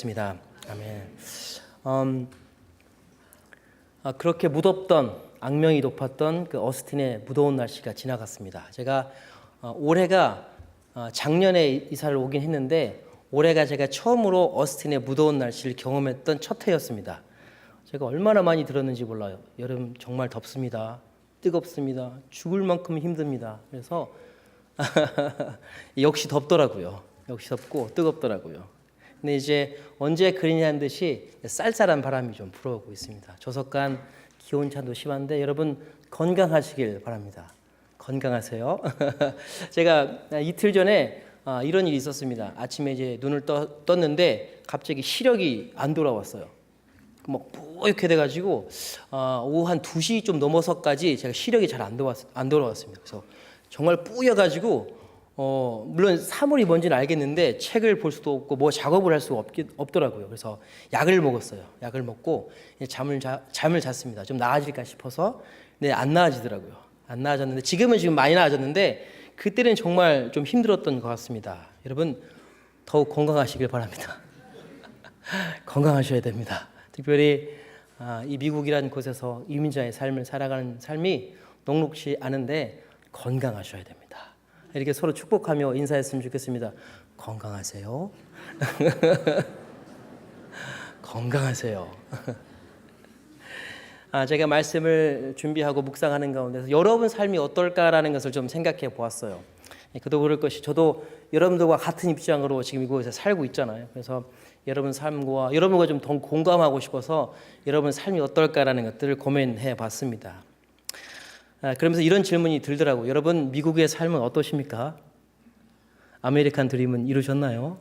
기도하겠습니다. 아멘. 그렇게 무덥던 악명이 높았던 그 어스틴의 무더운 날씨가 지나갔습니다. 제가 올해가 작년에 이사를 오긴 했는데 올해가 제가 처음으로 어스틴의 무더운 날씨를 경험했던 첫 해였습니다. 제가 얼마나 많이 들었는지 몰라요. 여름 정말 덥습니다. 뜨겁습니다. 죽을 만큼 힘듭니다. 그래서 역시 덥더라고요. 역시 덥고 뜨겁더라고요. 근데 이제 언제 그러냐는 듯이 쌀쌀한 바람이 좀 불어오고 있습니다. 조석간 기온차도 심한데 여러분 건강하시길 바랍니다. 건강하세요. 제가 이틀 전에 이런 일이 있었습니다. 아침에 이제 눈을 떴는데 갑자기 시력이 안 돌아왔어요. 막 뿌옇게 돼가지고 오후 한 2시 좀 넘어서까지 제가 시력이 잘 안 돌아왔습니다. 그래서 정말 뿌여가지고 물론 사물이 뭔지는 알겠는데 책을 볼 수도 없고 뭐 작업을 할 수가 없더라고요. 그래서 약을 먹었어요. 약을 먹고 잠을 잤습니다. 좀 나아질까 싶어서. 근데 안 나아지더라고요. 안 나아졌는데 지금 많이 나아졌는데 그때는 정말 좀 힘들었던 것 같습니다. 여러분 더욱 건강하시길 바랍니다. 건강하셔야 됩니다. 특별히 이 미국이라는 곳에서 이민자의 삶을 살아가는 삶이 녹록지 않은데 건강하셔야 됩니다. 이렇게 서로 축복하며 인사했으면 좋겠습니다. 건강하세요. 건강하세요. 제가 말씀을 준비하고 묵상하는 가운데서 여러분 삶이 어떨까라는 것을 좀 생각해 보았어요. 그도 그럴 것이 저도 여러분들과 같은 입장으로 지금 이곳에 살고 있잖아요. 그래서 여러분 삶과 여러분과 좀 더 공감하고 싶어서 여러분 삶이 어떨까라는 것들을 고민해 봤습니다. 그러면서 이런 질문이 들더라고요. 여러분 미국의 삶은 어떠십니까? 아메리칸 드림은 이루셨나요?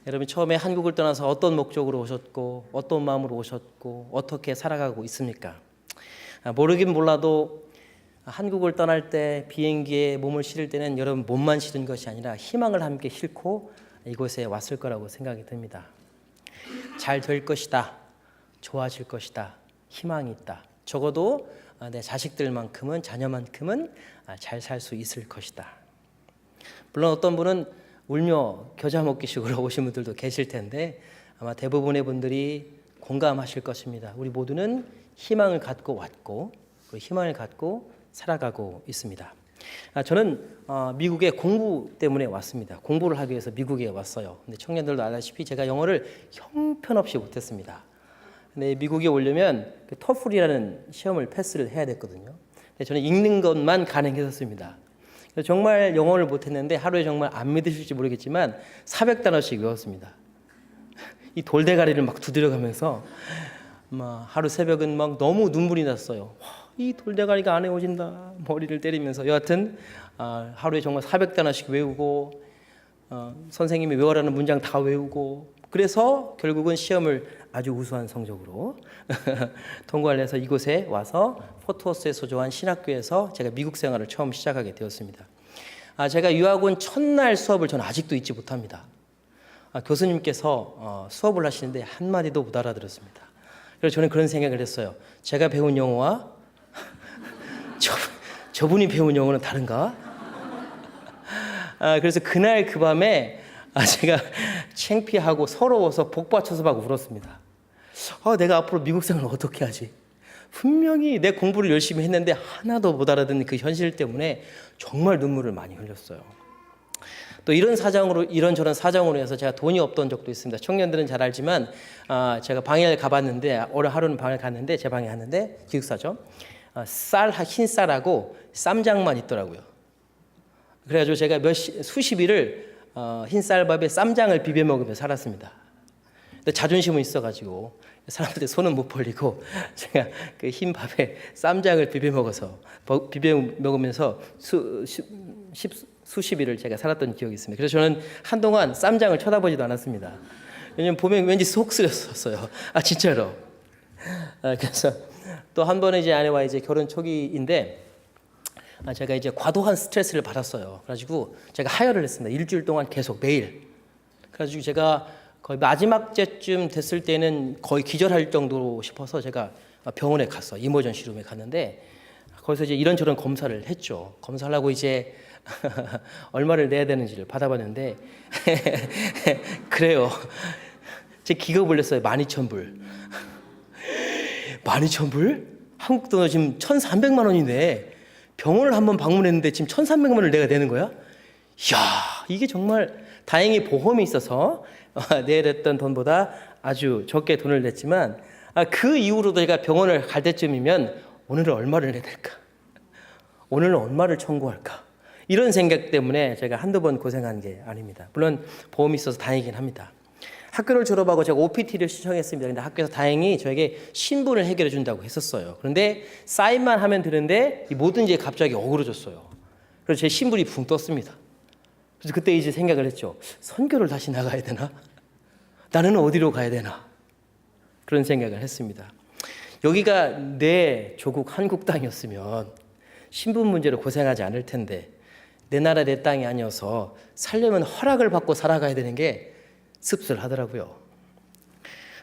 여러분 처음에 한국을 떠나서 어떤 목적으로 오셨고 어떤 마음으로 오셨고 어떻게 살아가고 있습니까? 모르긴 몰라도 한국을 떠날 때 비행기에 몸을 실을 때는 여러분 몸만 실은 것이 아니라 희망을 함께 싣고 이곳에 왔을 거라고 생각이 듭니다. 잘 될 것이다. 좋아질 것이다. 희망이 있다. 적어도 내 자식들만큼은 자녀만큼은 잘 살 수 있을 것이다. 물론 어떤 분은 울며 겨자 먹기식으로 오신 분들도 계실 텐데 아마 대부분의 분들이 공감하실 것입니다. 우리 모두는 희망을 갖고 왔고 그리고 희망을 갖고 살아가고 있습니다. 저는 미국에 공부 때문에 왔습니다. 공부를 하기 위해서 미국에 왔어요. 근데 청년들도 알다시피 제가 영어를 형편없이 못했습니다. 근데 미국에 오려면 그 토플이라는 시험을 패스를 해야 됐거든요. 근데 저는 읽는 것만 가능했었습니다. 정말 영어를 못했는데 하루에 정말 안 믿으실지 모르겠지만 400단어씩 외웠습니다. 이 돌대가리를 막 두드려가면서 하루 새벽은 막 너무 눈물이 났어요. 이 돌대가리가 안 외워진다. 머리를 때리면서 여하튼 하루에 정말 400단어씩 외우고 선생님이 외워라는 문장 다 외우고 그래서 결국은 시험을 아주 우수한 성적으로 통과를 해서 이곳에 와서 포트워스에 소조한 신학교에서 제가 미국 생활을 처음 시작하게 되었습니다. 제가 유학 온 첫날 수업을 저는 아직도 잊지 못합니다. 교수님께서 수업을 하시는데 한마디도 못 알아들었습니다. 그래서 저는 그런 생각을 했어요. 제가 배운 영어와 저분이 배운 영어는 다른가? 그래서 그날 그 밤에 제가 창피하고 서러워서 복받쳐서 막 울었습니다. 내가 앞으로 미국 생활을 어떻게 하지? 분명히 내 공부를 열심히 했는데 하나도 못 알아듣는 그 현실 때문에 정말 눈물을 많이 흘렸어요. 또 이런저런 사정으로 해서 제가 돈이 없던 적도 있습니다. 청년들은 잘 알지만 제가 방에를 가봤는데 올해 하루는 방을 갔는데 제 방에 갔는데 기숙사죠. 흰 쌀하고 쌈장만 있더라고요. 그래가지고 제가 수십 일을 흰 쌀밥에 쌈장을 비벼 먹으며 살았습니다. 근데 자존심은 있어가지고 사람들한테 손은 못 벌리고 제가 그 흰 밥에 쌈장을 비벼 먹으면서 수십 일을 제가 살았던 기억이 있습니다. 그래서 저는 한동안 쌈장을 쳐다보지도 않았습니다. 왜냐면 보면 왠지 속 쓰렸었어요. 진짜로. 그래서 또 한 번은 이제 아내와 이제 결혼 초기인데 제가 이제 과도한 스트레스를 받았어요. 그래가지고 제가 하혈을 했습니다. 일주일 동안 계속 매일. 그래가지고 제가 거의 마지막 때쯤 됐을 때는 거의 기절할 정도로 싶어서 제가 병원에 갔어요. 이머전시 룸에 갔는데 거기서 이제 이런저런 검사를 했죠. 검사를 하고 이제 얼마를 내야 되는지를 받아봤는데 그래요. 제 기겁을 냈어요. 12,000불. 12,000불? 한국 돈으로 지금 1,300만 원인데 병원을 한번 방문했는데 지금 1,300만 원을 내가 내는 거야? 이야, 이게 정말 다행히 보험이 있어서 내야 됐던 돈보다 아주 적게 돈을 냈지만 그 이후로도 제가 병원을 갈 때쯤이면 오늘은 얼마를 내야 될까? 오늘은 얼마를 청구할까? 이런 생각 때문에 제가 한두 번 고생한 게 아닙니다. 물론 보험이 있어서 다행이긴 합니다. 학교를 졸업하고 제가 OPT를 신청했습니다. 근데 학교에서 다행히 저에게 신분을 해결해 준다고 했었어요. 그런데 사인만 하면 되는데 이 모든 게 갑자기 어그러졌어요. 그래서 제 신분이 붕 떴습니다. 그래서 그때 이제 생각을 했죠. 선교를 다시 나가야 되나? 나는 어디로 가야 되나? 그런 생각을 했습니다. 여기가 내 조국 한국 땅이었으면 신분 문제로 고생하지 않을 텐데 내 나라 내 땅이 아니어서 살려면 허락을 받고 살아가야 되는 게 씁쓸하더라고요.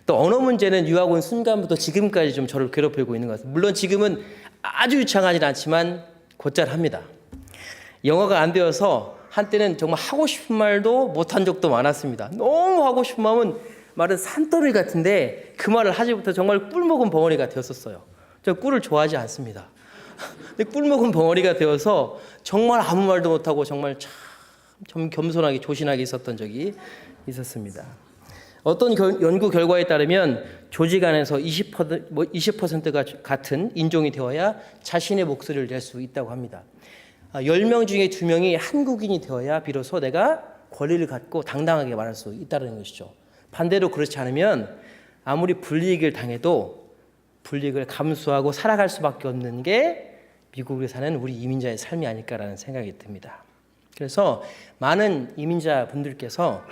또 언어 문제는 유학 온 순간부터 지금까지 좀 저를 괴롭히고 있는 것 같습니다. 물론 지금은 아주 유창하진 않지만 곧잘 합니다. 영어가 안 되어서 한때는 정말 하고 싶은 말도 못한 적도 많았습니다. 너무 하고 싶은 말은 산더미 같은데 그 말을 하지 못해 정말 꿀먹은 벙어리가 되었었어요. 저 꿀을 좋아하지 않습니다. 근데 꿀먹은 벙어리가 되어서 정말 아무 말도 못하고 정말 참 겸손하게 조신하게 있었던 적이 있었습니다. 어떤 연구 결과에 따르면 조직 안에서 20%가 같은 인종이 되어야 자신의 목소리를 낼 수 있다고 합니다. 10명 중에 2명이 한국인이 되어야 비로소 내가 권리를 갖고 당당하게 말할 수 있다는 것이죠. 반대로 그렇지 않으면 아무리 불이익을 당해도 불이익을 감수하고 살아갈 수밖에 없는 게 미국에 사는 우리 이민자의 삶이 아닐까라는 생각이 듭니다. 그래서 많은 이민자 분들께서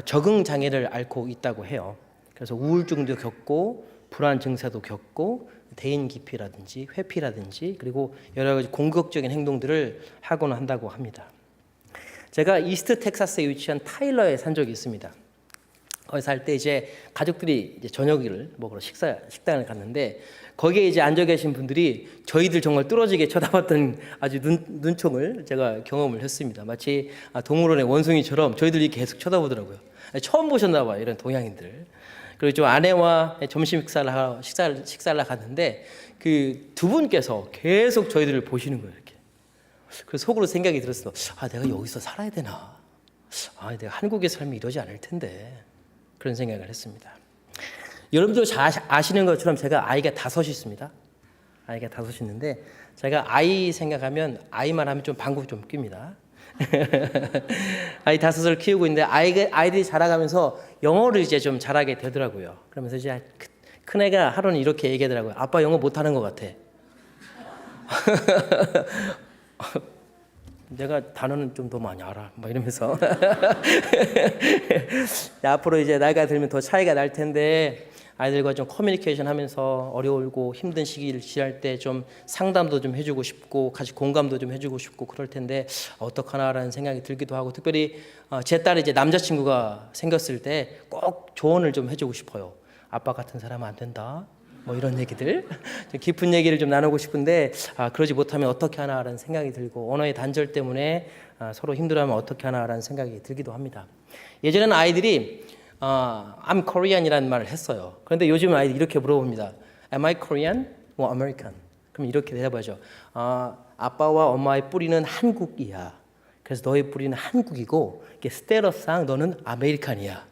적응 장애를 앓고 있다고 해요. 그래서 우울증도 겪고 불안 증세도 겪고 대인 기피라든지 회피라든지 그리고 여러 가지 공격적인 행동들을 하곤 한다고 합니다. 제가 이스트 텍사스에 위치한 타일러에 산 적이 있습니다. 거기 살 때 이제 가족들이 이제 저녁을 먹으러 식당을 갔는데 거기에 이제 앉아 계신 분들이 저희들 정말 뚫어지게 쳐다봤던 아주 눈총을 제가 경험을 했습니다. 마치 동물원의 원숭이처럼 저희들이 계속 쳐다보더라고요. 처음 보셨나 봐요, 이런 동양인들. 그리고 좀 아내와 점심 식사를 갔는데 그 두 분께서 계속 저희들을 보시는 거예요, 이렇게. 그래서 속으로 생각이 들었어. 내가 여기서 살아야 되나? 내가 한국의 삶이 이러지 않을 텐데. 그런 생각을 했습니다. 여러분도 잘 아시는 것처럼 제가 아이가 5이 있습니다. 아이가 5이 있는데 제가 아이 생각하면 아이만 하면 좀 방구 좀 낍니다. 아이 5을 키우고 있는데 아이들이 자라가면서 영어를 이제 좀 잘하게 되더라고요. 그러면서 이제 큰애가 하루는 이렇게 얘기하더라고요. 아빠 영어 못하는 것 같아. 내가 단어는 좀 더 많이 알아. 이러면서 앞으로 이제 나이가 들면 더 차이가 날 텐데 아이들과 좀 커뮤니케이션 하면서 어려울고 힘든 시기를 지날 때 좀 상담도 좀 해주고 싶고 같이 공감도 좀 해주고 싶고 그럴 텐데 어떡하나라는 생각이 들기도 하고 특별히 제 딸이 이제 남자친구가 생겼을 때 꼭 조언을 좀 해주고 싶어요. 아빠 같은 사람은 안 된다. 이런 얘기들 깊은 얘기를 좀 나누고 싶은데 그러지 못하면 어떻게 하나라는 생각이 들고 언어의 단절 때문에 서로 힘들어하면 어떻게 하나라는 생각이 들기도 합니다. 예전에는 아이들이 I'm Korean이라는 말을 했어요. 그런데 요즘 아이들이 이렇게 물어봅니다. Am I Korean? American? 그럼 이렇게 대답하죠. 아빠와 엄마의 뿌리는 한국이야. 그래서 너의 뿌리는 한국이고 스테러스상 너는 아메리칸이야.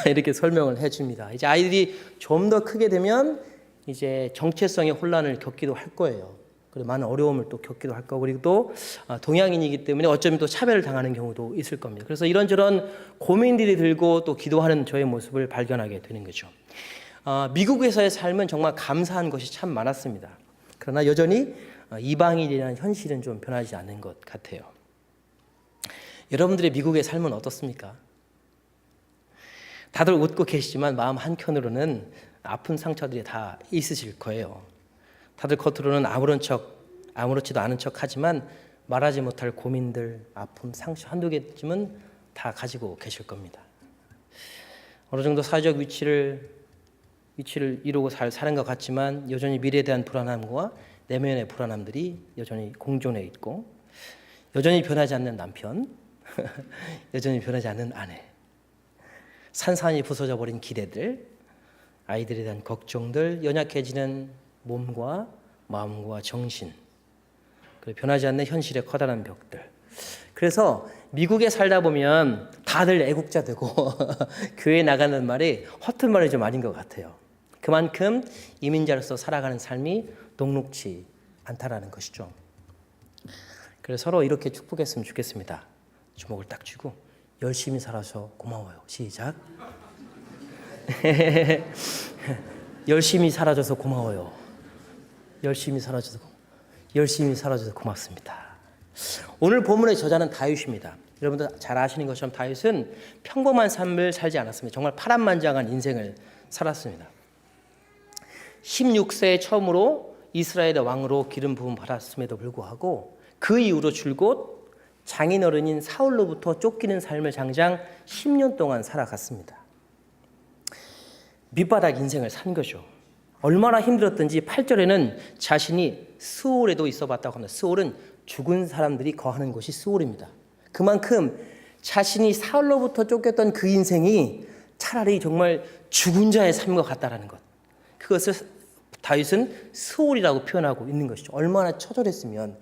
이렇게 설명을 해줍니다. 이제 아이들이 좀 더 크게 되면 이제 정체성의 혼란을 겪기도 할 거예요. 그리고 많은 어려움을 또 겪기도 할 거고 그리고 또 동양인이기 때문에 어쩌면 또 차별을 당하는 경우도 있을 겁니다. 그래서 이런저런 고민들이 들고 또 기도하는 저의 모습을 발견하게 되는 거죠. 미국에서의 삶은 정말 감사한 것이 참 많았습니다. 그러나 여전히 이방인이라는 현실은 좀 변하지 않는 것 같아요. 여러분들의 미국의 삶은 어떻습니까? 다들 웃고 계시지만 마음 한켠으로는 아픈 상처들이 다 있으실 거예요. 다들 겉으로는 아무렇지도 않은 척 하지만 말하지 못할 고민들, 아픔, 상처 한두 개쯤은 다 가지고 계실 겁니다. 어느 정도 사회적 위치를 이루고 사는 것 같지만 여전히 미래에 대한 불안함과 내면의 불안함들이 여전히 공존해 있고 여전히 변하지 않는 남편, 여전히 변하지 않는 아내, 산산이 부서져 버린 기대들, 아이들에 대한 걱정들, 연약해지는 몸과 마음과 정신, 그리고 변하지 않는 현실의 커다란 벽들. 그래서 미국에 살다 보면 다들 애국자 되고 교회에 나가는 말이 허튼 말이 좀 아닌 것 같아요. 그만큼 이민자로서 살아가는 삶이 녹록지 않다라는 것이죠. 그래서 서로 이렇게 축복했으면 좋겠습니다. 주먹을 딱 쥐고 열심히 살아서 고마워요. 시작. 열심히 살아줘서 고마워요. 열심히 살아줘서 고맙습니다. 오늘 본문의 저자는 다윗입니다. 여러분들 잘 아시는 것처럼 다윗은 평범한 삶을 살지 않았습니다. 정말 파란만장한 인생을 살았습니다. 16세에 처음으로 이스라엘의 왕으로 기름 부음 받았음에도 불구하고 그 이후로 줄곧 장인어른인 사울로부터 쫓기는 삶을 장장 10년 동안 살아갔습니다. 밑바닥 인생을 산 거죠. 얼마나 힘들었든지 8절에는 자신이 스올에도 있어봤다고 합니다. 스올은 죽은 사람들이 거하는 곳이 스올입니다. 그만큼 자신이 사울로부터 쫓겼던 그 인생이 차라리 정말 죽은 자의 삶과 같다라는 것. 그것을 다윗은 스올이라고 표현하고 있는 것이죠. 얼마나 처절했으면,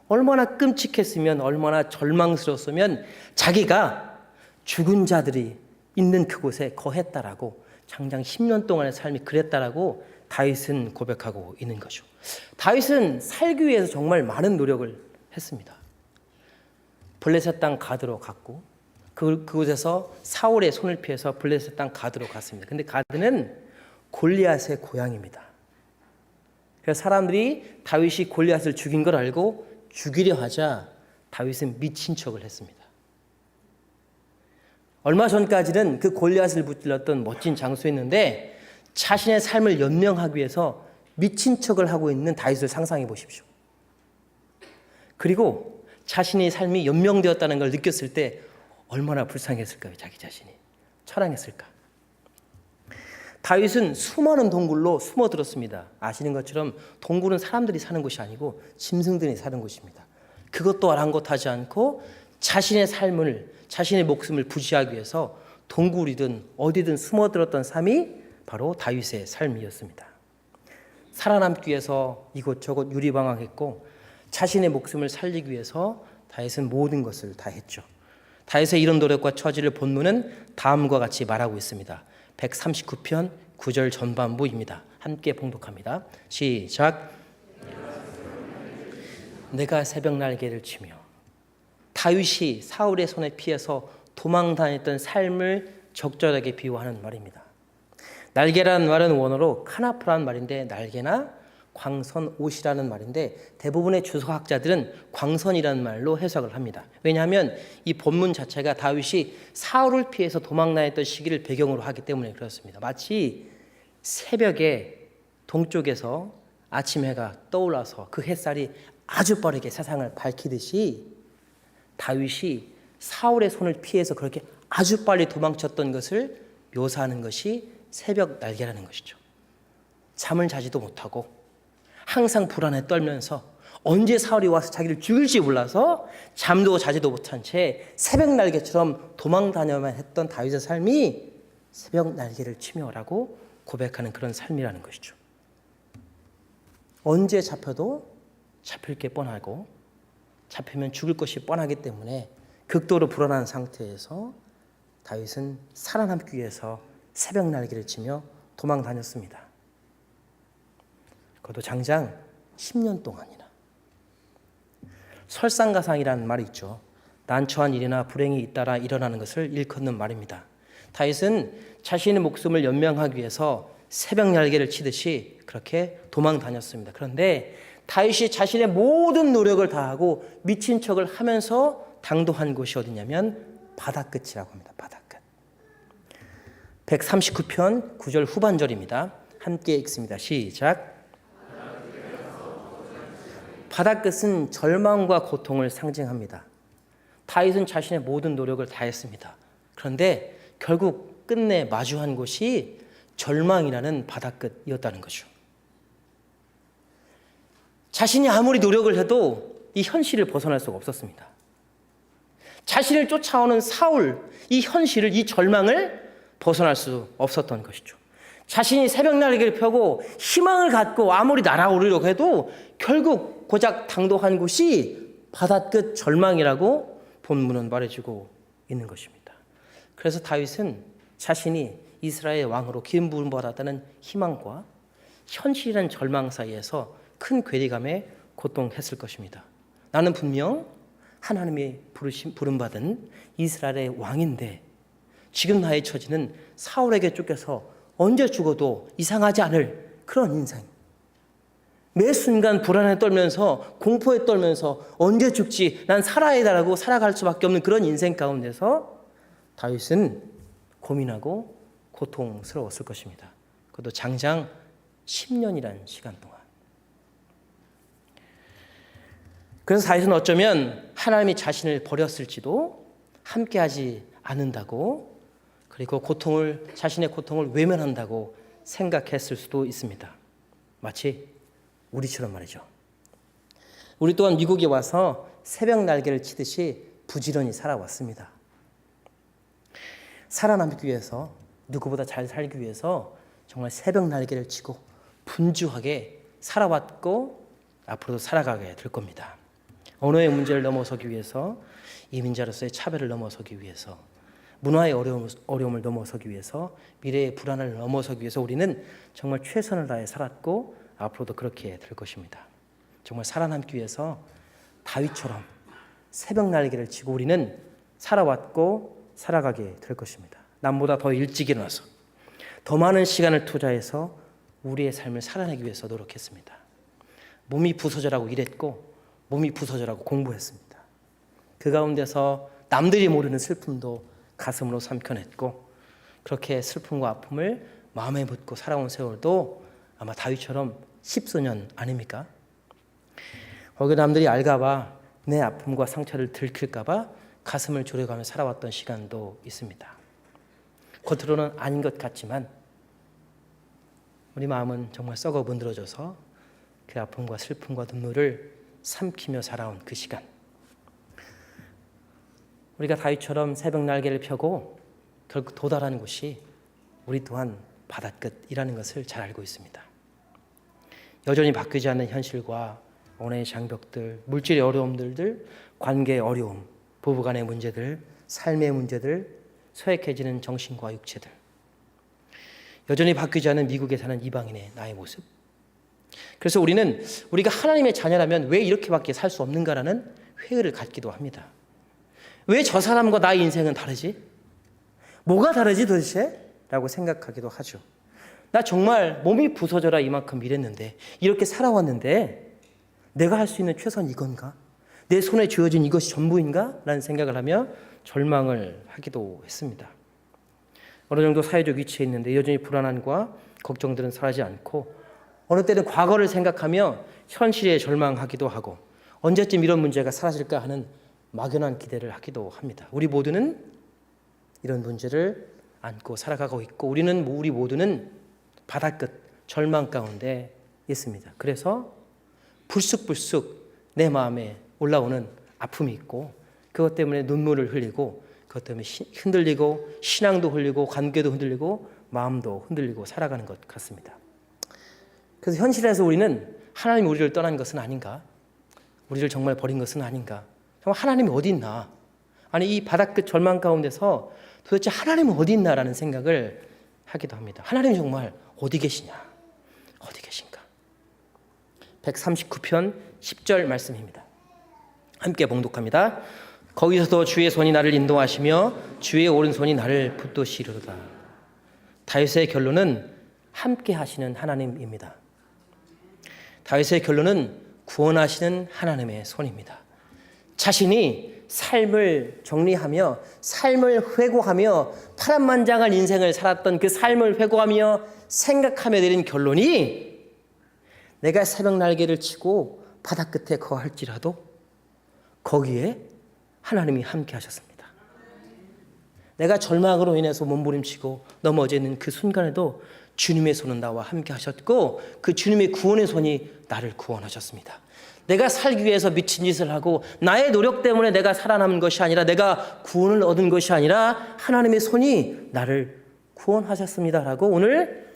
얼마나 끔찍했으면, 얼마나 절망스러웠으면 자기가 죽은 자들이 있는 그곳에 거했다라고, 장장 10년 동안의 삶이 그랬다라고 다윗은 고백하고 있는 거죠. 다윗은 살기 위해서 정말 많은 노력을 했습니다. 블레셋 땅 가드로 갔고 그곳에서 사울의 손을 피해서 블레셋 땅 가드로 갔습니다. 근데 가드는 골리앗의 고향입니다. 그래서 사람들이 다윗이 골리앗을 죽인 걸 알고 죽이려 하자 다윗은 미친 척을 했습니다. 얼마 전까지는 그 골리앗을 붙들었던 멋진 장소였는데 자신의 삶을 연명하기 위해서 미친 척을 하고 있는 다윗을 상상해 보십시오. 그리고 자신의 삶이 연명되었다는 걸 느꼈을 때 얼마나 불쌍했을까요? 자기 자신이 처량했을까? 다윗은 수많은 동굴로 숨어들었습니다. 아시는 것처럼 동굴은 사람들이 사는 곳이 아니고 짐승들이 사는 곳입니다. 그것도 아랑곳하지 않고 자신의 삶을, 자신의 목숨을 부지하기 위해서 동굴이든 어디든 숨어들었던 삶이 바로 다윗의 삶이었습니다. 살아남기 위해서 이곳저곳 유리방황했고 자신의 목숨을 살리기 위해서 다윗은 모든 것을 다 했죠. 다윗의 이런 노력과 처지를 본문은 다음과 같이 말하고 있습니다. 139편 9절 전반부입니다. 함께 봉독합니다. 시작. 내가 새벽 날개를 치며. 다윗이 사울의 손에 피해서 도망 다녔던 삶을 적절하게 비유하는 말입니다. 날개라는 말은 원어로 카나프라는 말인데 날개나 광선, 옷이라는 말인데 대부분의 주석학자들은 광선이라는 말로 해석을 합니다. 왜냐하면 이 본문 자체가 다윗이 사울을 피해서 도망 다녔던 시기를 배경으로 하기 때문에 그렇습니다. 마치 새벽에 동쪽에서 아침 해가 떠올라서 그 햇살이 아주 빠르게 세상을 밝히듯이 다윗이 사울의 손을 피해서 그렇게 아주 빨리 도망쳤던 것을 묘사하는 것이 새벽 날개라는 것이죠. 잠을 자지도 못하고 항상 불안에 떨면서 언제 사울이 와서 자기를 죽일지 몰라서 잠도 자지도 못한 채 새벽 날개처럼 도망 다녀만 했던 다윗의 삶이 새벽 날개를 치며라고 고백하는 그런 삶이라는 것이죠. 언제 잡혀도 잡힐 게 뻔하고 잡히면 죽을 것이 뻔하기 때문에 극도로 불안한 상태에서 다윗은 살아남기 위해서 새벽 날개를 치며 도망 다녔습니다. 그것도 장장 10년 동안이나. 설상가상이라는 말이 있죠. 난처한 일이나 불행이 잇따라 일어나는 것을 일컫는 말입니다. 다윗은 자신의 목숨을 연명하기 위해서 새벽 날개를 치듯이 그렇게 도망 다녔습니다. 그런데 다윗이 자신의 모든 노력을 다하고 미친 척을 하면서 당도한 곳이 어디냐면 바다끝이라고 합니다. 바다끝. 139편 9절 후반절입니다. 함께 읽습니다. 시작. 바다끝은 절망과 고통을 상징합니다. 다윗은 자신의 모든 노력을 다했습니다. 그런데 결국 끝내 마주한 곳이 절망이라는 바다끝이었다는 거죠. 자신이 아무리 노력을 해도 이 현실을 벗어날 수가 없었습니다. 자신을 쫓아오는 사울, 이 현실을, 이 절망을 벗어날 수 없었던 것이죠. 자신이 새벽 날개를 펴고 희망을 갖고 아무리 날아오르려고 해도 결국 고작 당도한 곳이 바닷끝 절망이라고 본문은 말해주고 있는 것입니다. 그래서 다윗은 자신이 이스라엘의 왕으로 기름 부음 받았다는 희망과 현실이라는 절망 사이에서 큰 괴리감에 고통했을 것입니다. 나는 분명 하나님의 부름받은 이스라엘의 왕인데 지금 나의 처지는 사울에게 쫓겨서 언제 죽어도 이상하지 않을 그런 인생. 매 순간 불안에 떨면서 공포에 떨면서 언제 죽지 난 살아야 다라고 살아갈 수밖에 없는 그런 인생 가운데서 다윗은 고민하고 고통스러웠을 것입니다. 그것도 장장 10년이라는 시간 동안. 그래서 다윗은 어쩌면 하나님이 자신을 버렸을지도 함께하지 않는다고, 그리고 자신의 고통을 외면한다고 생각했을 수도 있습니다. 마치 우리처럼 말이죠. 우리 또한 미국에 와서 새벽 날개를 치듯이 부지런히 살아왔습니다. 살아남기 위해서, 누구보다 잘 살기 위해서 정말 새벽 날개를 치고 분주하게 살아왔고 앞으로도 살아가게 될 겁니다. 언어의 문제를 넘어서기 위해서, 이민자로서의 차별을 넘어서기 위해서, 문화의 어려움을 넘어서기 위해서, 미래의 불안을 넘어서기 위해서 우리는 정말 최선을 다해 살았고 앞으로도 그렇게 될 것입니다. 정말 살아남기 위해서 다윗처럼 새벽 날개를 치고 우리는 살아왔고 살아가게 될 것입니다. 남보다 더 일찍 일어나서 더 많은 시간을 투자해서 우리의 삶을 살아내기 위해서 노력했습니다. 몸이 부서져라고 일했고 몸이 부서져라고 공부했습니다. 그 가운데서 남들이 모르는 슬픔도 가슴으로 삼켜냈고 그렇게 슬픔과 아픔을 마음에 묻고 살아온 세월도 아마 다윗처럼 10수년 아닙니까? 거기 남들이 알까봐 내 아픔과 상처를 들킬까봐 가슴을 졸여가며 살아왔던 시간도 있습니다. 겉으로는 아닌 것 같지만 우리 마음은 정말 썩어 문드러져서 그 아픔과 슬픔과 눈물을 삼키며 살아온 그 시간. 우리가 다윗처럼 새벽 날개를 펴고 결국 도달하는 곳이 우리 또한 바닷끝이라는 것을 잘 알고 있습니다. 여전히 바뀌지 않는 현실과 언어의 장벽들, 물질의 어려움들, 관계의 어려움, 부부간의 문제들, 삶의 문제들, 소액해지는 정신과 육체들, 여전히 바뀌지 않은 미국에 사는 이방인의 나의 모습. 그래서 우리가 하나님의 자녀라면 왜 이렇게밖에 살 수 없는가라는 회의를 갖기도 합니다. 왜 저 사람과 나의 인생은 다르지? 뭐가 다르지 도대체? 라고 생각하기도 하죠. 나 정말 몸이 부서져라 이만큼 일했는데, 이렇게 살아왔는데 내가 할 수 있는 최선 이건가? 내 손에 쥐어진 이것이 전부인가? 라는 생각을 하며 절망을 하기도 했습니다. 어느 정도 사회적 위치에 있는데 여전히 불안함과 걱정들은 사라지지 않고, 어느 때는 과거를 생각하며 현실에 절망하기도 하고 언제쯤 이런 문제가 사라질까 하는 막연한 기대를 하기도 합니다. 우리 모두는 이런 문제를 안고 살아가고 있고 우리 모두는 바닷끝 절망 가운데 있습니다. 그래서 불쑥불쑥 내 마음에 올라오는 아픔이 있고 그것 때문에 눈물을 흘리고 그것 때문에 흔들리고 신앙도 흘리고 관계도 흔들리고 마음도 흔들리고 살아가는 것 같습니다. 그래서 현실에서 우리는 하나님이 우리를 떠난 것은 아닌가? 우리를 정말 버린 것은 아닌가? 정말 하나님이 어디 있나? 아니 이 바닷끝 절망 가운데서 도대체 하나님은 어디 있나라는 생각을 하기도 합니다. 하나님이 정말 어디 계시냐? 어디 계신가? 139편 10절 말씀입니다. 함께 봉독합니다. 거기서도 주의 손이 나를 인도하시며 주의 오른손이 나를 붙드시리로다. 다윗의 결론은 함께 하시는 하나님입니다. 다윗의 결론은 구원하시는 하나님의 손입니다. 자신이 삶을 정리하며 삶을 회고하며 파란만장한 인생을 살았던 그 삶을 회고하며 생각하며 내린 결론이 내가 새벽 날개를 치고 바다 끝에 거할지라도 거기에 하나님이 함께 하셨습니다. 내가 절망으로 인해서 몸부림치고 넘어져 있는 그 순간에도 주님의 손은 나와 함께 하셨고 그 주님의 구원의 손이 나를 구원하셨습니다. 내가 살기 위해서 미친 짓을 하고 나의 노력 때문에 내가 살아남은 것이 아니라 내가 구원을 얻은 것이 아니라 하나님의 손이 나를 구원하셨습니다라고 오늘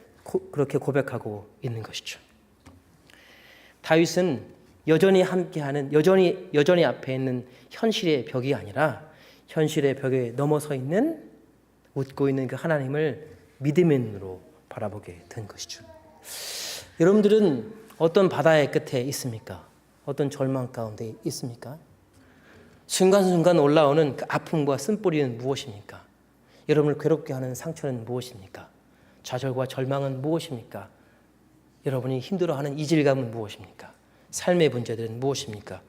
그렇게 고백하고 있는 것이죠. 다윗은 여전히 함께하는 여전히 앞에 있는 현실의 벽이 아니라 현실의 벽에 넘어서 있는 웃고 있는 그 하나님을 믿음의 눈으로 바라보게 된 것이죠. 여러분들은 어떤 바다의 끝에 있습니까? 어떤 절망 가운데 있습니까? 순간순간 올라오는 그 아픔과 쓴뿌리는 무엇입니까? 여러분을 괴롭게 하는 상처는 무엇입니까? 좌절과 절망은 무엇입니까? 여러분이 힘들어하는 이질감은 무엇입니까? 삶의 문제들은 무엇입니까?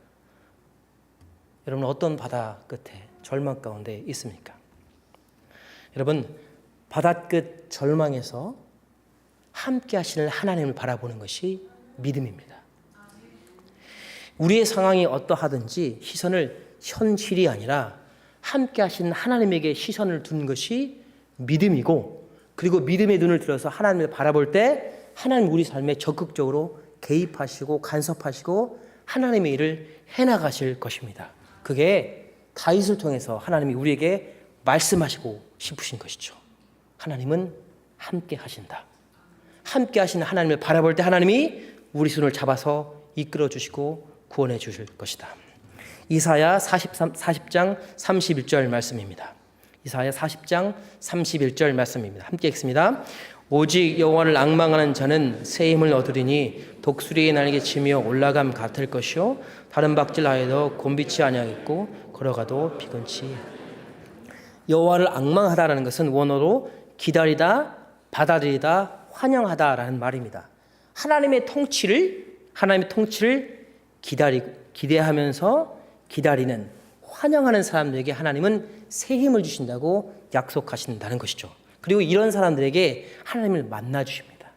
여러분 어떤 바다 끝에 절망 가운데 있습니까? 여러분 바다 끝 절망에서 함께 하시는 하나님을 바라보는 것이 믿음입니다. 우리의 상황이 어떠하든지 시선을 현실이 아니라 함께 하시는 하나님에게 시선을 두는 것이 믿음이고, 그리고 믿음의 눈을 들어서 하나님을 바라볼 때 하나님 우리 삶에 적극적으로 개입하시고 간섭하시고 하나님의 일을 해나가실 것입니다. 그게 다윗을 통해서 하나님이 우리에게 말씀하시고 싶으신 것이죠. 하나님은 함께 하신다. 함께 하시는 하나님을 바라볼 때 하나님이 우리 손을 잡아서 이끌어 주시고 구원해 주실 것이다. 이사야 40장 31절 말씀입니다. 이사야 40장 31절 말씀입니다. 함께 읽습니다. 오직 여호와를 앙망하는 자는 새 힘을 얻으리니 독수리의 날개 치며 올라감 같을 것이요 다른 박질하여도 곤비치 아니하겠고 걸어가도 피곤치. 여호와를 앙망하다라는 것은 원어로 기다리다, 받아들이다, 환영하다라는 말입니다. 하나님의 통치를 기대하면서 기다리는, 환영하는 사람들에게 하나님은 새 힘을 주신다고 약속하신다는 것이죠. 그리고 이런 사람들에게 하나님을 만나 주십니다.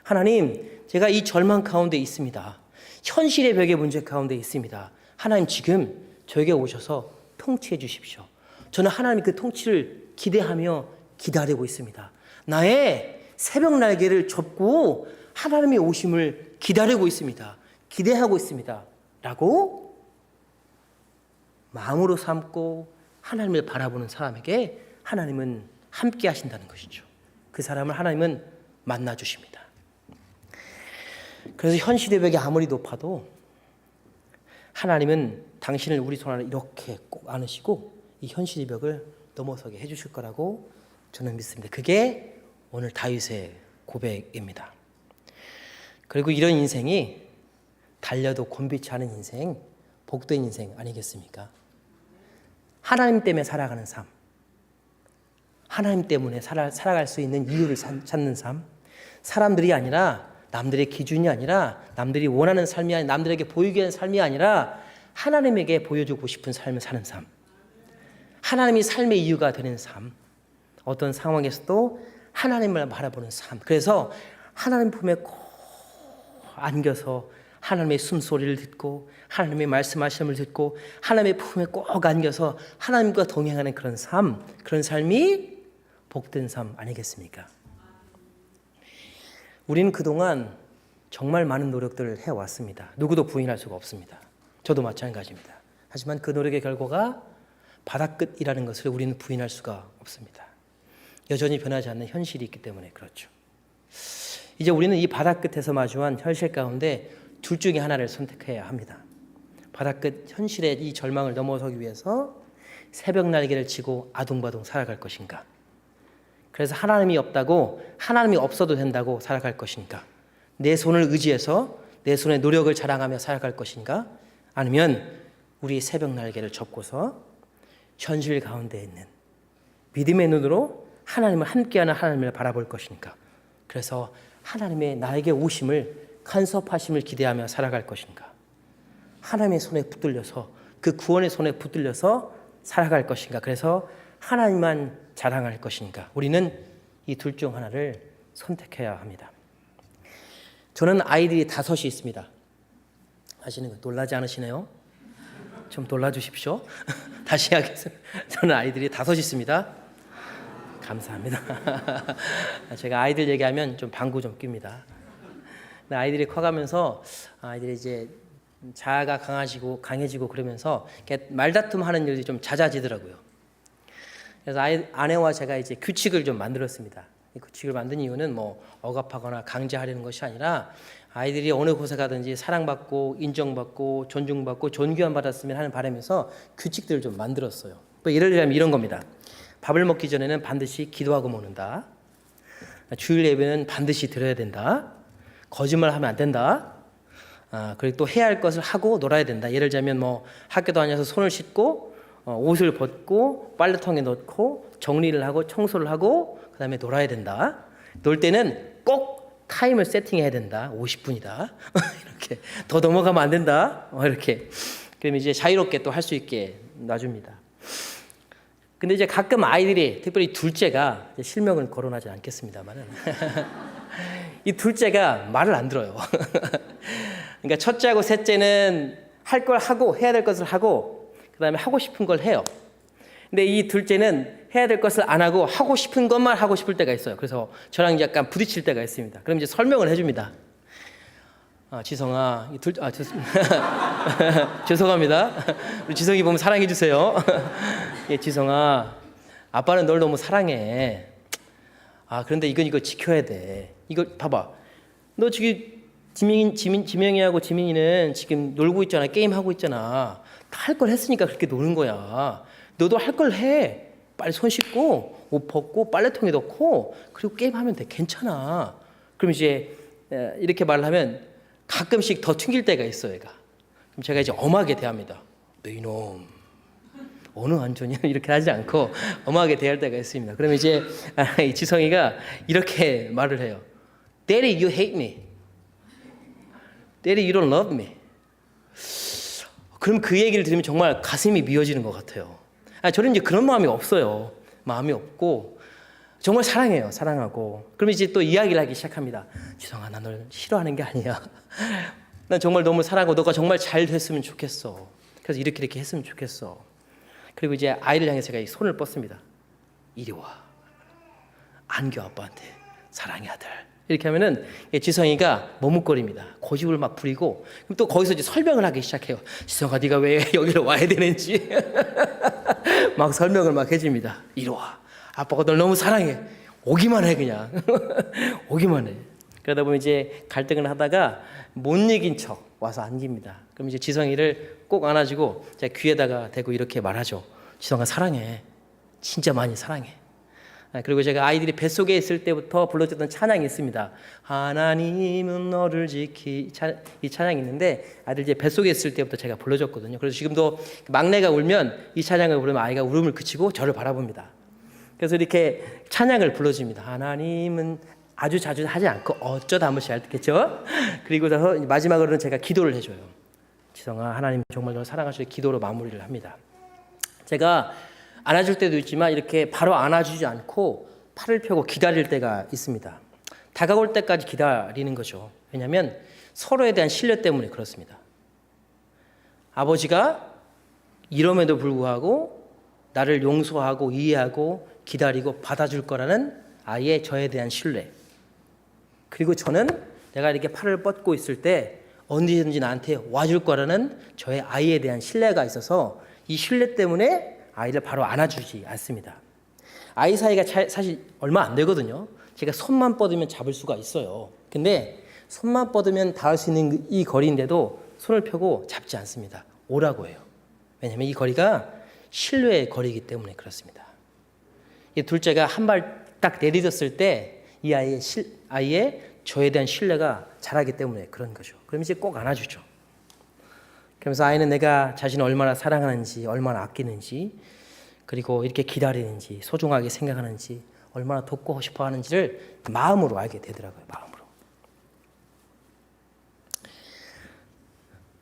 하나님, 제가 이 절망 가운데 있습니다. 현실의 벽의 문제 가운데 있습니다. 하나님 지금 저에게 오셔서 통치해 주십시오. 저는 하나님의 그 통치를 기대하며 기다리고 있습니다. 나의 새벽 날개를 접고 하나님의 오심을 기다리고 있습니다. 기대하고 있습니다. 라고 마음으로 삼고 하나님을 바라보는 사람에게 하나님은 함께 하신다는 것이죠. 그 사람을 하나님은 만나 주십니다. 그래서 현실의 벽이 아무리 높아도 하나님은 당신을 우리 손 안에 이렇게 꼭 안으시고 이 현실의 벽을 넘어서게 해주실 거라고 저는 믿습니다. 그게 오늘 다윗의 고백입니다. 그리고 이런 인생이 달려도 곤비치 않은 인생, 복된 인생 아니겠습니까? 하나님 때문에 살아가는 삶, 하나님 때문에 살아갈 수 있는 이유를 찾는 삶, 사람들이 아니라 남들의 기준이 아니라 남들이 원하는 삶이 아니라 남들에게 보이게 하는 삶이 아니라 하나님에게 보여주고 싶은 삶을 사는 삶, 하나님이 삶의 이유가 되는 삶, 어떤 상황에서도 하나님을 바라보는 삶. 그래서 하나님 품에 꼭 안겨서 하나님의 숨소리를 듣고 하나님의 말씀하심을 듣고 하나님의 품에 꼭 안겨서 하나님과 동행하는 그런 삶, 그런 삶이 복된 삶 아니겠습니까? 우리는 그동안 정말 많은 노력들을 해왔습니다. 누구도 부인할 수가 없습니다. 저도 마찬가지입니다. 하지만 그 노력의 결과가 바다끝이라는 것을 우리는 부인할 수가 없습니다. 여전히 변하지 않는 현실이 있기 때문에 그렇죠. 이제 우리는 이 바다끝에서 마주한 현실 가운데 둘 중에 하나를 선택해야 합니다. 바다끝 현실의 이 절망을 넘어서기 위해서 새벽 날개를 치고 아둥바둥 살아갈 것인가? 그래서 하나님이 없다고, 하나님이 없어도 된다고 살아갈 것인가? 내 손을 의지해서 내 손의 노력을 자랑하며 살아갈 것인가? 아니면 우리 새벽 날개를 접고서 현실 가운데 있는 믿음의 눈으로 하나님을 함께하는 하나님을 바라볼 것인가? 그래서 하나님의 나에게 오심을, 간섭하심을 기대하며 살아갈 것인가? 하나님의 손에 붙들려서, 그 구원의 손에 붙들려서 살아갈 것인가? 그래서 하나님만 자랑할 것인가? 우리는 이 둘 중 하나를 선택해야 합니다. 저는 아이들이 5이 있습니다. 아시는 거 놀라지 않으시네요? 좀 놀라주십시오. 다시 하겠습니다. 저는 아이들이 5 있습니다. 감사합니다. 제가 아이들 얘기하면 좀 방구 좀 낍니다. 아이들이 커가면서 아이들이 이제 자아가 강해지고 그러면서 이렇게 말다툼하는 일이 좀 잦아지더라고요. 그래서 아내와 제가 이제 규칙을 좀 만들었습니다. 이 규칙을 만든 이유는 뭐 억압하거나 강제하려는 것이 아니라 아이들이 어느 곳에 가든지 사랑받고 인정받고 존중받고 존귀함 받았으면 하는 바람에서 규칙들을 좀 만들었어요. 뭐 예를 들면 이런 겁니다. 밥을 먹기 전에는 반드시 기도하고 먹는다. 주일 예배는 반드시 드려야 된다. 거짓말하면 안 된다. 그리고 또 해야 할 것을 하고 놀아야 된다. 예를 들자면 뭐 학교 다녀서 손을 씻고 옷을 벗고 빨래통에 넣고 정리를 하고 청소를 하고 그다음에 놀아야 된다. 놀 때는 꼭 타임을 세팅해야 된다. 50분이다. 이렇게 더 넘어가면 안 된다. 이렇게. 그러면 이제 자유롭게 또 할 수 있게 놔줍니다. 근데 이제 가끔 아이들이 특별히 둘째가 실명은 거론하지 않겠습니다만은 이 둘째가 말을 안 들어요. 그러니까 첫째하고 셋째는 할 걸 하고 해야 될 것을 하고 그다음에 하고 싶은 걸 해요. 근데 이 둘째는 해야 될 것을 안 하고 하고 싶은 것만 하고 싶을 때가 있어요. 그래서 저랑 약간 부딪힐 때가 있습니다. 그럼 이제 설명을 해줍니다. 지성아, 죄송합니다. 우리 지성이 보면 사랑해 주세요. 예, 지성아, 아빠는 널 너무 사랑해. 그런데 이거 지켜야 돼. 이거 봐봐. 너 지금 지명이하고 지민이는 지금 놀고 있잖아. 게임 하고 있잖아. 다 할 걸 했으니까 그렇게 노는 거야. 너도 할 걸 해. 빨리 손 씻고 옷 벗고 빨래통에 넣고 그리고 게임하면 돼. 괜찮아. 그럼 이제 이렇게 말을 하면 가끔씩 더 튕길 때가 있어요. 얘가. 그럼 제가 이제 엄하게 대합니다. 너 이놈 어느 완전이야? 이렇게 하지 않고 엄하게 대할 때가 있습니다. 그러면 이제 이 지성이가 이렇게 말을 해요. Daddy, you hate me. Daddy, you don't love me. 그럼 그 얘기를 들으면 정말 가슴이 미어지는 것 같아요. 저는 이제 그런 마음이 없어요. 마음이 없고 정말 사랑해요. 사랑하고. 그럼 이제 또 이야기를 하기 시작합니다. 지성아, 나 널 싫어하는 게 아니야. 난 정말 너무 사랑하고 너가 정말 잘 됐으면 좋겠어. 그래서 이렇게 했으면 좋겠어. 그리고 이제 아이를 향해 제가 손을 뻗습니다. 이리 와. 안겨 아빠한테. 사랑해 아들. 이렇게 하면은 지성이가 머뭇거립니다. 고집을 막 부리고 그럼 또 거기서 이제 설명을 하기 시작해요. 지성아, 네가 왜 여기를 와야 되는지 막 설명을 막 해줍니다. 이리 와. 아빠가 널 너무 사랑해. 오기만 해 그냥. 오기만 해. 그러다 보면 이제 갈등을 하다가 못 이긴 척 와서 안깁니다. 그럼 이제 지성이를 꼭 안아주고 제가 귀에다가 대고 이렇게 말하죠. 지성아, 사랑해. 진짜 많이 사랑해. 그리고 제가 아이들이 뱃속에 있을 때부터 불러줬던 찬양이 있습니다. 하나님은 너를 이 찬양이 있는데 아이들 이제 뱃속에 있을 때부터 제가 불러줬거든요. 그래서 지금도 막내가 울면 이 찬양을 부르면 아이가 울음을 그치고 저를 바라봅니다. 그래서 이렇게 찬양을 불러줍니다. 하나님은 아주 자주 하지 않고 어쩌다 한 번씩 알겠죠? 그리고 나서 마지막으로는 제가 기도를 해줘요. 지성아, 하나님 정말 너를 사랑하시는 기도로 마무리를 합니다. 제가 안아줄 때도 있지만 이렇게 바로 안아주지 않고 팔을 펴고 기다릴 때가 있습니다. 다가올 때까지 기다리는 거죠. 왜냐하면 서로에 대한 신뢰 때문에 그렇습니다. 아버지가 이럼에도 불구하고 나를 용서하고 이해하고 기다리고 받아줄 거라는 아이의 저에 대한 신뢰. 그리고 저는 내가 이렇게 팔을 뻗고 있을 때 언제든지 나한테 와줄 거라는 저의 아이에 대한 신뢰가 있어서 이 신뢰 때문에 아이를 바로 안아주지 않습니다. 아이 사이가 사실 얼마 안 되거든요. 제가 손만 뻗으면 잡을 수가 있어요. 근데 손만 뻗으면 닿을 수 있는 이 거리인데도 손을 펴고 잡지 않습니다. 오라고 해요. 왜냐하면 이 거리가 신뢰의 거리이기 때문에 그렇습니다. 이 둘째가 한 발 딱 내딛었을 때 이 아이의 저에 대한 신뢰가 자라기 때문에 그런 거죠. 그럼 이제 꼭 안아주죠. 그러면서 아이는 내가 자신을 얼마나 사랑하는지, 얼마나 아끼는지, 그리고 이렇게 기다리는지, 소중하게 생각하는지, 얼마나 돕고 싶어 하는지를 마음으로 알게 되더라고요. 마음으로.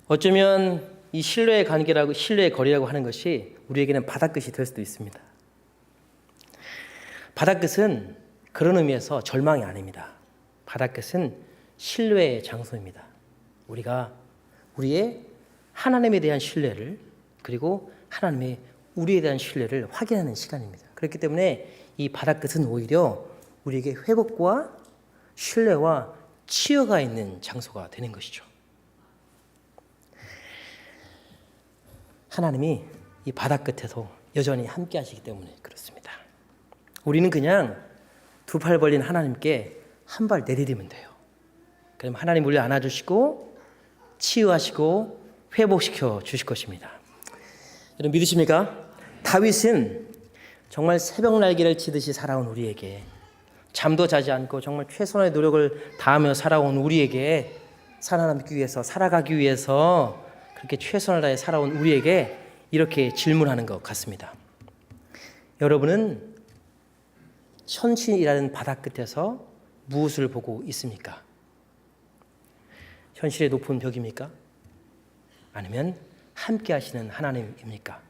어쩌면 이 신뢰의 관계라고, 신뢰의 거리라고 하는 것이 우리에게는 바닥끝이 될 수도 있습니다. 바닥끝은 그런 의미에서 절망이 아닙니다. 바닥끝은 신뢰의 장소입니다. 우리가 우리의 하나님에 대한 신뢰를 그리고 하나님의 우리에 대한 신뢰를 확인하는 시간입니다. 그렇기 때문에 이 바닥끝은 오히려 우리에게 회복과 신뢰와 치유가 있는 장소가 되는 것이죠. 하나님이 이 바다 끝에도 여전히 함께 하시기 때문에 그렇습니다. 우리는 그냥 두 팔 벌린 하나님께 한 발 내디디면 돼요. 그럼 하나님 우리 안아주시고 치유하시고 회복시켜 주실 것입니다. 여러분 믿으십니까? 다윗은 정말 새벽 날개를 치듯이 살아온 우리에게, 잠도 자지 않고 정말 최선의 노력을 다하며 살아온 우리에게, 살아남기 위해서, 살아가기 위해서 그렇게 최선을 다해 살아온 우리에게 이렇게 질문하는 것 같습니다. 여러분은 현실이라는 바다 끝에서 무엇을 보고 있습니까? 현실의 높은 벽입니까? 아니면 함께 하시는 하나님입니까?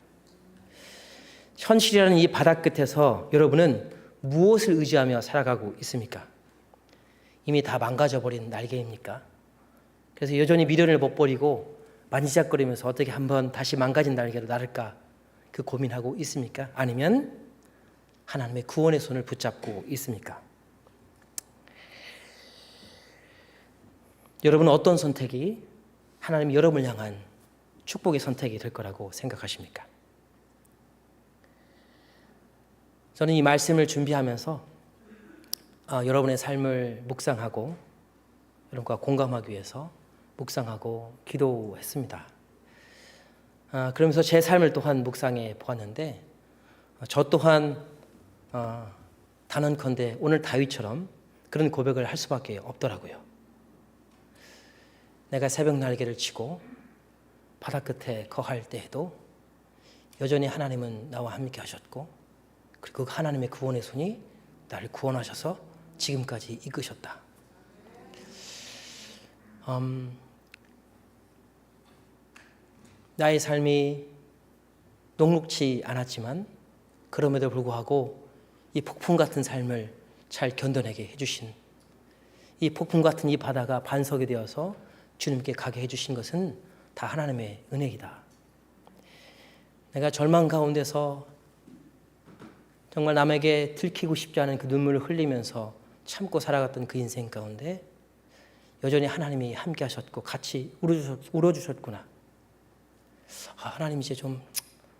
현실이라는 이 바다 끝에서 여러분은 무엇을 의지하며 살아가고 있습니까? 이미 다 망가져버린 날개입니까? 그래서 여전히 미련을 못 버리고 만지작거리면서 어떻게 한번 다시 망가진 날개로 나를까 그 고민하고 있습니까? 아니면 하나님의 구원의 손을 붙잡고 있습니까? 여러분은 어떤 선택이 하나님이 여러분을 향한 축복의 선택이 될 거라고 생각하십니까? 저는 이 말씀을 준비하면서 여러분의 삶을 묵상하고 여러분과 공감하기 위해서 묵상하고 기도했습니다. 그러면서 제 삶을 또한 묵상해 보았는데 저 또한 단언컨대 오늘 다윗처럼 그런 고백을 할 수밖에 없더라고요. 내가 새벽 날개를 치고 바다 끝에 거할 때에도 여전히 하나님은 나와 함께 하셨고, 그리고 하나님의 구원의 손이 나를 구원하셔서 지금까지 이끄셨다. 나의 삶이 녹록지 않았지만 그럼에도 불구하고 이 폭풍 같은 삶을 잘 견뎌내게 해주신, 이 폭풍 같은 이 바다가 반석이 되어서 주님께 가게 해주신 것은 다 하나님의 은혜이다. 내가 절망 가운데서 정말 남에게 들키고 싶지 않은 그 눈물을 흘리면서 참고 살아갔던 그 인생 가운데 여전히 하나님이 함께 하셨고 같이 울어주셨구나. 하나님 이제 좀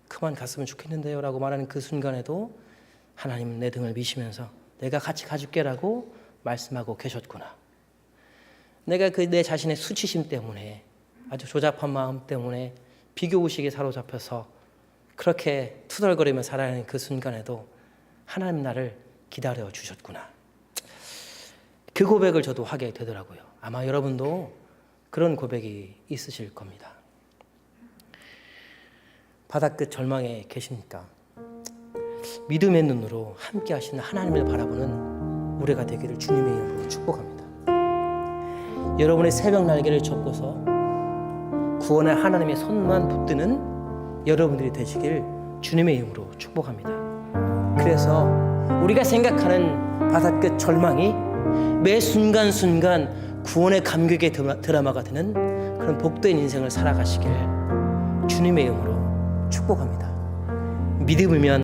그만 갔으면 좋겠는데요 라고 말하는 그 순간에도 하나님 내 등을 미시면서 내가 같이 가줄게라고 말씀하고 계셨구나. 내가 그 내 자신의 수치심 때문에, 아주 조잡한 마음 때문에 비교의식에 사로잡혀서 그렇게 투덜거리며 살아가는 그 순간에도 하나님 나를 기다려 주셨구나. 그 고백을 저도 하게 되더라고요. 아마 여러분도 그런 고백이 있으실 겁니다. 바다끝 절망에 계십니까? 믿음의 눈으로 함께 하시는 하나님을 바라보는 우리가 되기를 주님의 이름으로 축복합니다. 여러분의 새벽 날개를 접고서 구원의 하나님의 손만 붙드는 여러분들이 되시길 주님의 이름으로 축복합니다. 그래서 우리가 생각하는 바다끝 절망이 매 순간순간 구원의 감격의 드라마가 되는 그런 복된 인생을 살아가시길 주님의 이름으로 축복합니다. 믿음이면